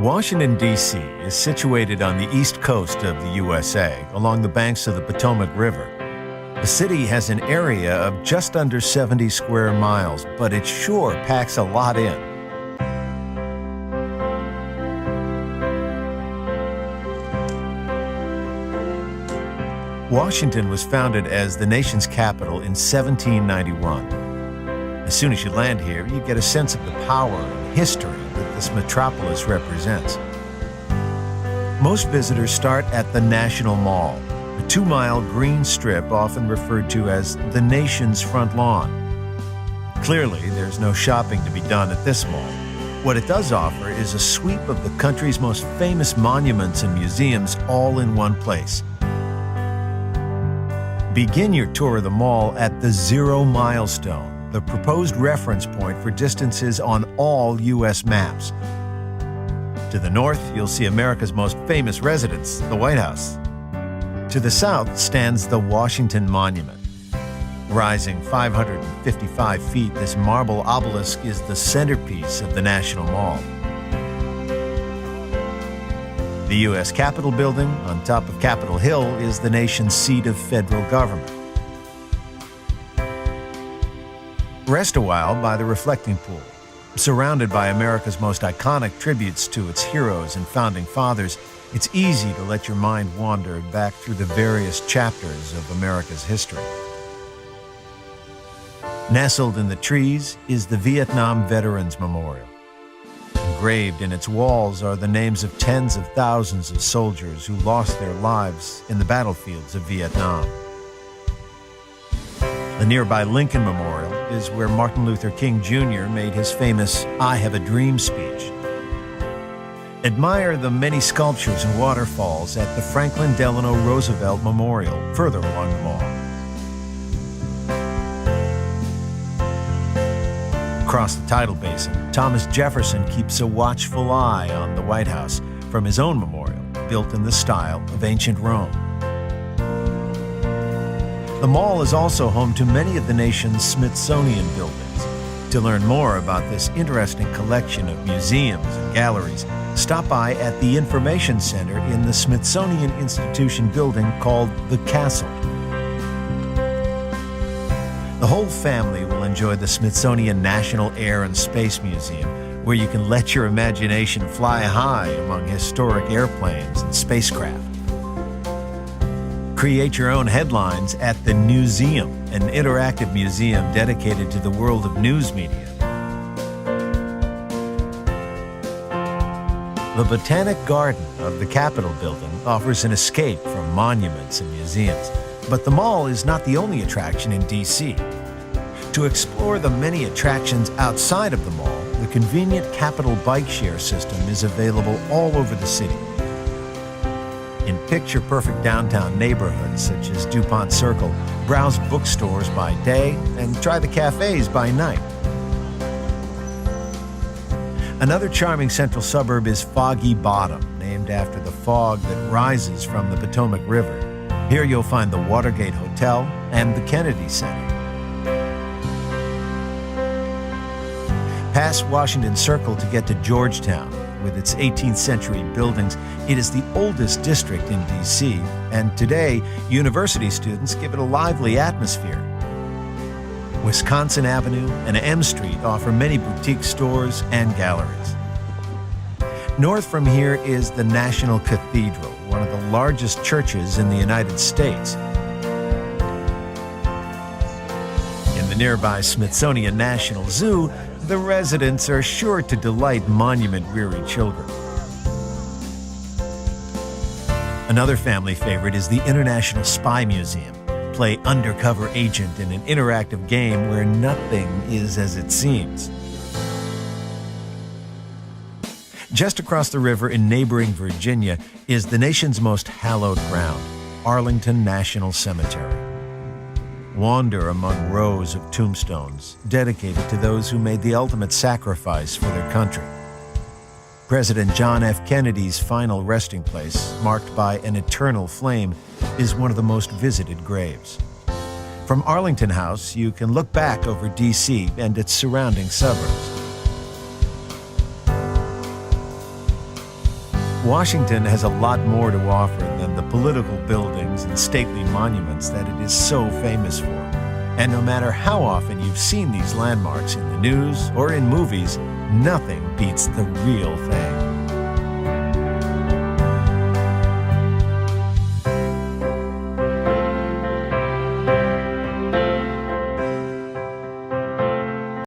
Washington, D.C. is situated on the east coast of the USA, along the banks of the Potomac River. The city has an area of just under 70 square miles, but it sure packs a lot in. Washington was founded as the nation's capital in 1791. As soon as you land here, you get a sense of the power and history that this metropolis represents. Most visitors start at the National Mall, a 2-mile green strip often referred to as the nation's front lawn. Clearly, there's no shopping to be done at this mall. What it does offer is a sweep of the country's most famous monuments and museums all in one place. Begin your tour of the mall at the Zero Milestone, the proposed reference point for distances on all U.S. maps. To the north, you'll see America's most famous residence, the White House. To the south stands the Washington Monument. Rising 555 feet, this marble obelisk is the centerpiece of the National Mall. The U.S. Capitol Building, on top of Capitol Hill, is the nation's seat of federal government. Rest a while by the reflecting pool. Surrounded by America's most iconic tributes to its heroes and founding fathers, it's easy to let your mind wander back through the various chapters of America's history. Nestled in the trees is the Vietnam Veterans Memorial. Engraved in its walls are the names of tens of thousands of soldiers who lost their lives in the battlefields of Vietnam. The nearby Lincoln Memorial is where Martin Luther King Jr. made his famous "I Have a Dream" speech. Admire the many sculptures and waterfalls at the Franklin Delano Roosevelt Memorial, further along the mall. Across the tidal basin, Thomas Jefferson keeps a watchful eye on the White House from his own memorial, built in the style of ancient Rome. The mall is also home to many of the nation's Smithsonian buildings. To learn more about this interesting collection of museums and galleries, stop by at the Information Center in the Smithsonian Institution building called the Castle. The whole family will enjoy the Smithsonian National Air and Space Museum, where you can let your imagination fly high among historic airplanes and spacecraft. Create your own headlines at the Newseum, an interactive museum dedicated to the world of news media. The Botanic Garden of the Capitol Building offers an escape from monuments and museums, but the mall is not the only attraction in D.C. To explore the many attractions outside of the mall, the convenient Capitol bike share system is available all over the city. In picture-perfect downtown neighborhoods such as DuPont Circle, browse bookstores by day and try the cafes by night. Another charming central suburb is Foggy Bottom, named after the fog that rises from the Potomac River. Here you'll find the Watergate Hotel and the Kennedy Center. Pass Washington Circle to get to Georgetown. With its 18th century buildings, it is the oldest district in D.C., and today, university students give it a lively atmosphere. Wisconsin Avenue and M Street offer many boutique stores and galleries. North from here is the National Cathedral, one of the largest churches in the United States. In the nearby Smithsonian National Zoo, the residents are sure to delight monument-weary children. Another family favorite is the International Spy Museum. Play undercover agent in an interactive game where nothing is as it seems. Just across the river in neighboring Virginia is the nation's most hallowed ground, Arlington National Cemetery. Wander among rows of tombstones dedicated to those who made the ultimate sacrifice for their country. President John F. Kennedy's final resting place, marked by an eternal flame, is one of the most visited graves. From Arlington House, you can look back over D.C. and its surrounding suburbs. Washington has a lot more to offer than the political buildings and stately monuments that it is so famous for. And no matter how often you've seen these landmarks in the news or in movies, nothing beats the real thing.